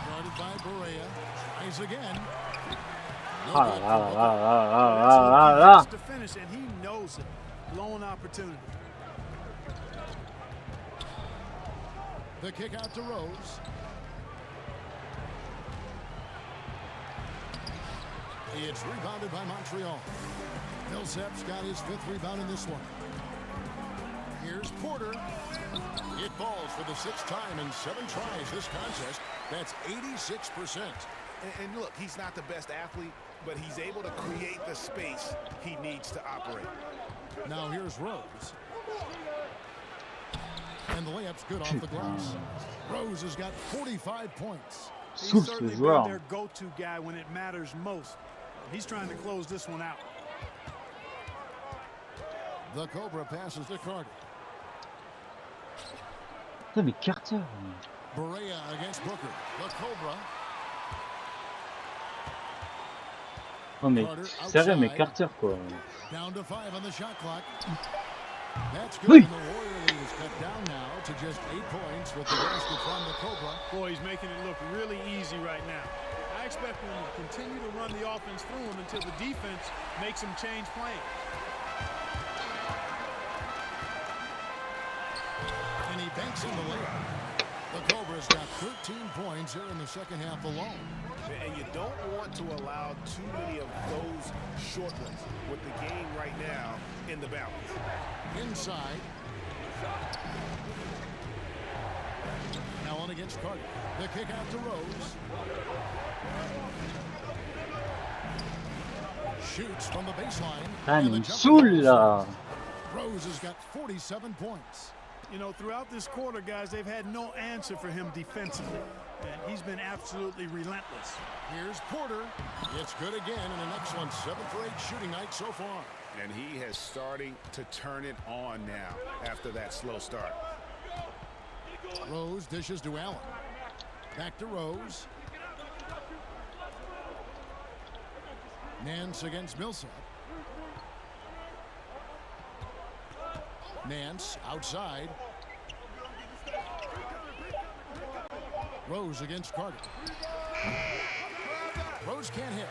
Speaker 3: Guarded by Berea. Tries again. No
Speaker 1: Ah
Speaker 3: good
Speaker 1: là
Speaker 3: for
Speaker 1: là
Speaker 3: Booker.
Speaker 1: là là
Speaker 5: That's
Speaker 1: là
Speaker 5: what
Speaker 1: là
Speaker 5: he
Speaker 1: là.
Speaker 5: needs to finish, and he knows it. Blown opportunity.
Speaker 3: The kick out to Rose. It's rebounded by Montreal. Millsap's got his 5th rebound in this one. Here's Porter. It falls for the 6th time in 7 tries this contest. That's 86%.
Speaker 4: And look, he's not the best athlete, but he's able to create the space he needs to operate.
Speaker 3: Now here's Rose. And the layup's good off the glass. Rose has got 45 points.
Speaker 5: He's
Speaker 1: Souffle ce
Speaker 5: certainly been
Speaker 1: joueur.
Speaker 5: their go-to guy when it matters most. He's trying to close this one out.
Speaker 3: The Cobra passes to Carter.
Speaker 1: Putain, mais Carter.
Speaker 3: Berea against Booker. The Cobra.
Speaker 1: Oh, mais sérieux, mais Carter, quoi.
Speaker 3: Down to 5 on the shot clock. That's good.
Speaker 1: Oui.
Speaker 3: And the Warrior lead is cut down now to just 8 points with the basket from the Cobra.
Speaker 5: Boy, he's making it look really easy right now. I expect him to continue to run the offense through him until the defense makes him change plans.
Speaker 3: And he banks in the layup. The Cobra's got 13 points here in the second half alone.
Speaker 4: And you don't want to allow too many of those short ones with the game right now in the balance.
Speaker 3: Inside. Now on against Carter. The kick out to Rose. Shoots from the baseline.
Speaker 1: Ah,
Speaker 3: And
Speaker 1: mais il
Speaker 3: the
Speaker 1: me
Speaker 3: jumper
Speaker 1: saoule,
Speaker 3: goes
Speaker 1: là.
Speaker 3: in. Rose has got 47 points.
Speaker 5: You know, throughout this quarter, guys, they've had no answer for him defensively. And he's been absolutely relentless.
Speaker 3: Here's Porter. It's good again in an excellent 7 for 8 shooting night so far.
Speaker 4: And he has starting to turn it on now after that slow start.
Speaker 3: Rose dishes to Allen. Back to Rose. Nance against Millsap. Nance outside. Rose against Carter. Rose can't hit.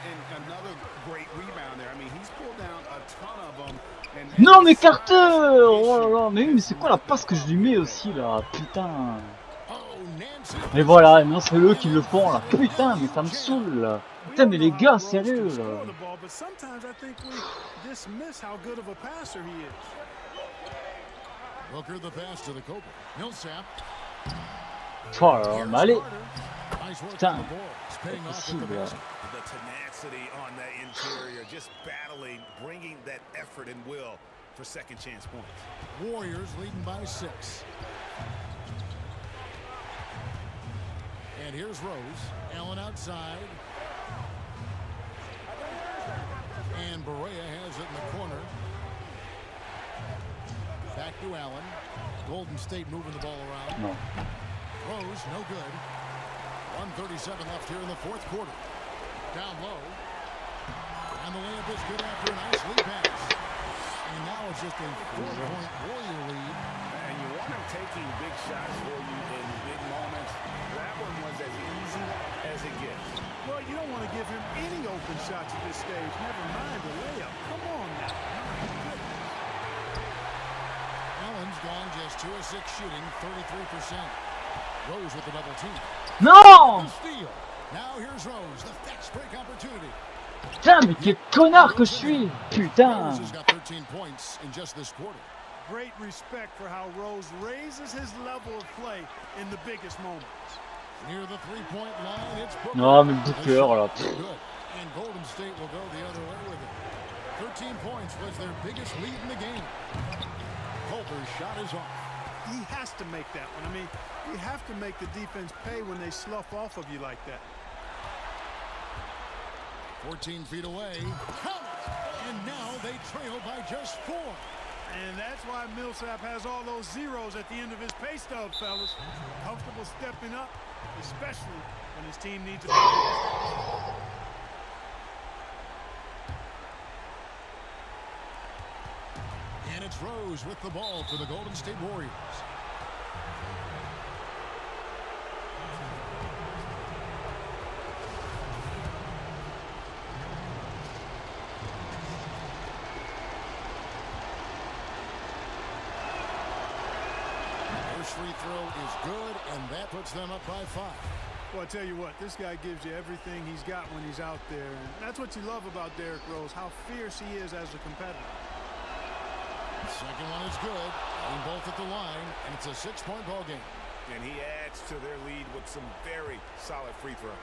Speaker 4: And another great rebound there. I mean, he's pulled down a ton of them.
Speaker 1: Non mais Carter! Oh là là, mais oui, mais c'est quoi la passe que je lui mets aussi là? Putain! Et voilà, non c'est eux qui le font là. Putain, mais ça me saoule là. Putain, mais les gars, sérieux là.
Speaker 3: Booker the pass to the Cobra. Millsap.
Speaker 1: Oh là là, mais allez. Putain, c'est possible.
Speaker 6: The tenacity on that interior, just battling, bringing that effort and will for second chance points.
Speaker 3: Warriors leading by 6. And here's Rose. Allen outside. And Berea has it in the corner. Back to Allen. Golden State moving the ball around.
Speaker 1: No.
Speaker 3: Rose, no good. 1:37 left here in the fourth quarter. Down low. And the layup is good after a nice lead pass. And now it's just a 4-point Warrior lead.
Speaker 4: And you want him taking big shots for you in big moments. That one was as easy as it gets.
Speaker 5: Well, you don't want to give him any open shots at this stage. Never mind the layup. Come on now.
Speaker 3: Allen's gone just 2 of 6 shooting, 33%. Rose with the double team.
Speaker 1: Non!
Speaker 3: Steal. Now here's Rose, the fast break opportunity.
Speaker 1: Putain, mais quel connard que je suis! Putain!
Speaker 3: Rose has got 13 points in just this quarter.
Speaker 5: Great respect for how Rose raises his level of play in the biggest moments.
Speaker 3: Near the three-point line, it's Booker.
Speaker 1: Non, mais Booker là.
Speaker 3: Good. And Golden State will go the other way with it. 13 points was their biggest lead in the game. Culver's shot is off.
Speaker 5: He has to make that one. I mean, you have to make the defense pay when they slough off of you like that.
Speaker 3: 14 feet away. Count it! And now they trail by just 4.
Speaker 5: And that's why Millsap has all those zeros at the end of his pay stub, fellas. Comfortable stepping up, especially when his team needs a big boost.
Speaker 3: And it's Rose with the ball for the Golden State Warriors. First free throw is good, and that puts them up by 5.
Speaker 5: Well, I tell you what, this guy gives you everything he's got when he's out there. And that's what you love about Derrick Rose, how fierce he is as a competitor.
Speaker 3: Second one is good. And both at the line, and it's a 6-point ball game.
Speaker 6: And he adds to their lead with some very solid free throws.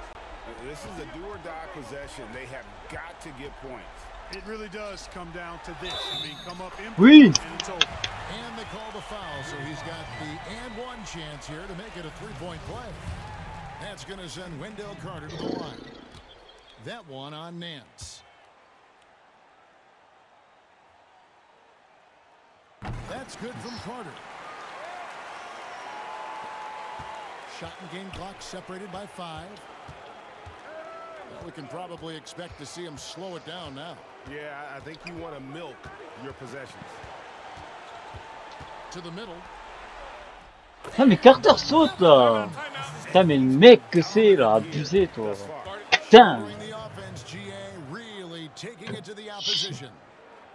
Speaker 4: This is a do-or-die possession. They have got to get points.
Speaker 5: It really does come down to this. I mean, come up in
Speaker 1: Oui.
Speaker 5: and it's over.
Speaker 3: And they call the foul, so he's got the and one chance here to make it a 3-point play. That's going to send Wendell Carter to the line. That one on Nance. That's good from Carter. Shot and game clock separated by 5. Well, we can probably expect to see him slow it down now.
Speaker 4: Yeah, I think you want to milk your possessions.
Speaker 3: To the middle.
Speaker 1: Putain, mais Carter saute là! Putain, mais le mec que c'est là, abusé toi! Putain!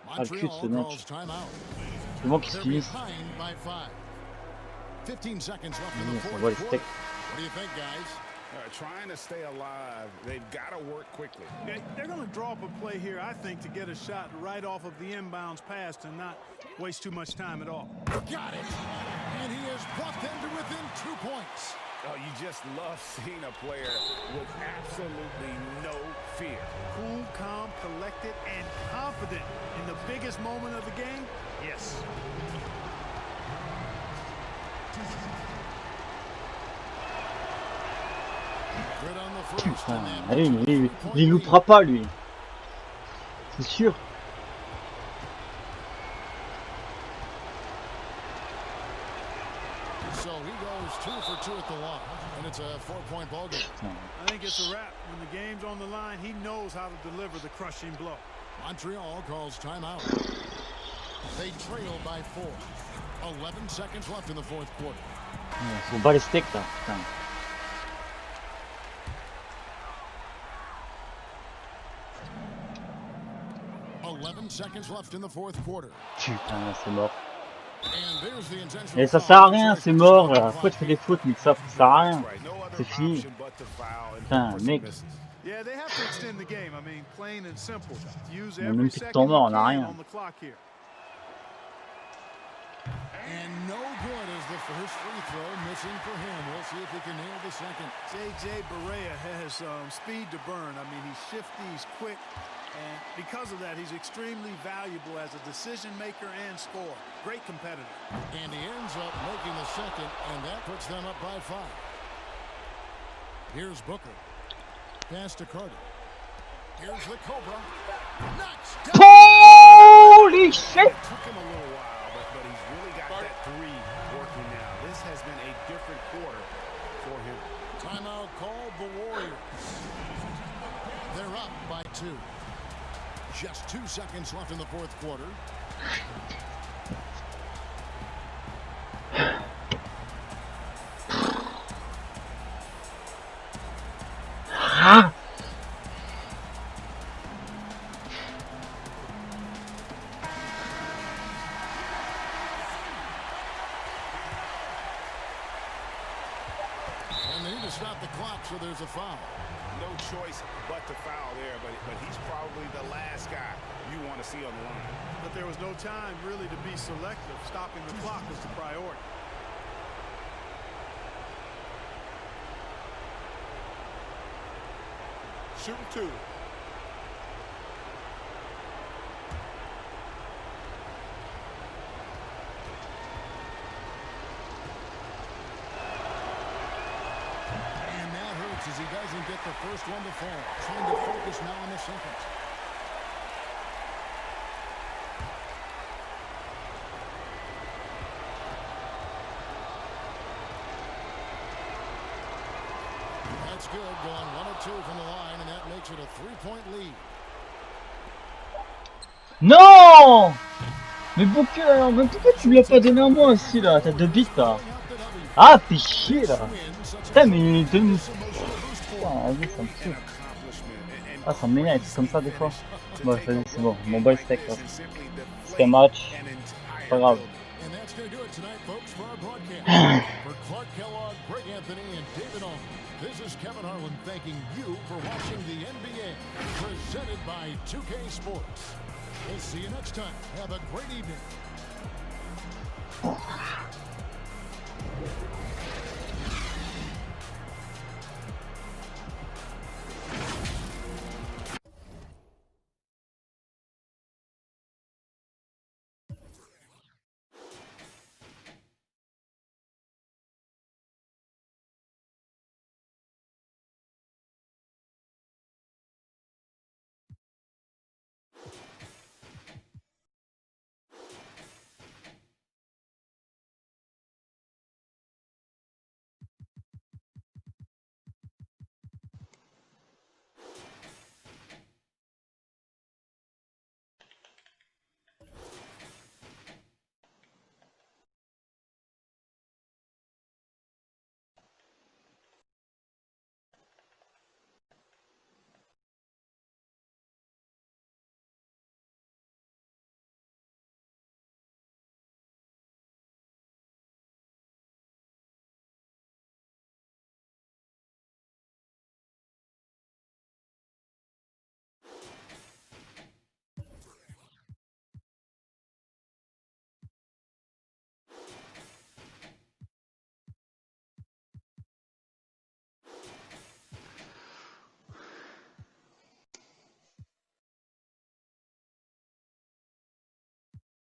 Speaker 1: Ah, le cul de ce mec. C'est moi qui se finisse. On voit les steaks.
Speaker 3: What do you think, guys?
Speaker 4: Trying to stay alive, they've got to work quickly.
Speaker 5: They're going to draw up a play here, I think, to get a shot right off of the inbounds pass and not waste too much time at all.
Speaker 3: Got it! And he has brought them to within 2 points.
Speaker 4: Oh, you just love seeing a player with absolutely no fear.
Speaker 5: Cool, calm, collected, and confident in the biggest moment of the game? Yes.
Speaker 1: Putain, allez, mais il loupera pas lui. C'est sûr.
Speaker 3: So he goes 2 for 2 at the line, and it's a 4-point ball game.
Speaker 5: I think it's a wrap. When the game's on the line, he knows how to deliver the crushing blow.
Speaker 3: Montreal calls timeout. They trail by 4. 11 seconds left in the fourth quarter.
Speaker 1: Ils sont bas les steaks là, putain.
Speaker 3: 11 seconds left in the fourth quarter.
Speaker 1: Putain, c'est mort.
Speaker 3: And there's the intentional
Speaker 1: Et ça
Speaker 3: foul.
Speaker 1: sert à rien, c'est mort. Pourquoi tu fais des fautes, mais que ça sert à rien. C'est fini. Putain, mec.
Speaker 5: Yeah, they have to extend the game. I mean, plain and simple. Use
Speaker 1: On a
Speaker 5: every
Speaker 1: même plus de temps
Speaker 5: second
Speaker 1: mort,
Speaker 5: you
Speaker 1: on a
Speaker 5: can
Speaker 1: rien.
Speaker 5: on the clock here.
Speaker 3: And no good as the first free throw missing for him. We'll see if he can nail the second.
Speaker 5: J.J. Barea has speed to burn. I mean, he's shifty, he's quick, and because of that, he's extremely valuable as a decision maker and scorer. Great competitor.
Speaker 3: And he ends up making the second, and that puts them up by 5. Here's Booker. Pass to Carter. Here's the Cobra. Knocks down.
Speaker 1: Holy shit!
Speaker 6: It took him a little while, but he's really got that three working now. This has been a different quarter for him.
Speaker 3: Timeout called the Warriors. They're up by 2. Just 2 seconds left in the fourth quarter.
Speaker 1: Ah!
Speaker 3: And they need to stop the clock, so there's a foul.
Speaker 6: No choice but to foul there, but he's probably the last guy you want to see on the line.
Speaker 5: But there was no time really to be selective. Stopping the clock was the priority.
Speaker 10: Shooting 2.
Speaker 3: And that hurts as he doesn't get the first one to fall. Trying to focus now on the second. That's good, going 1 of 2 from the line, and that makes it a 3-point lead.
Speaker 1: Non! Mais Booker, mais pourquoi tu me l'as pas donné à moi aussi là, tête de bite là? Ah, fais chier là! Putain, mais donne. Putain, vas-y, ça me saoule. Ah, ça m'énerve, c'est comme ça des fois. Bon, vas-y, c'est bon, mon boy steak là. C'est un match, c'est pas grave.
Speaker 3: And that's going to do it tonight, folks, for our broadcast. For Clark Kellogg, Greg Anthony, and David Allen, this is Kevin Harlan thanking you for watching the NBA, presented by 2K Sports. We'll see you next time. Have a great evening.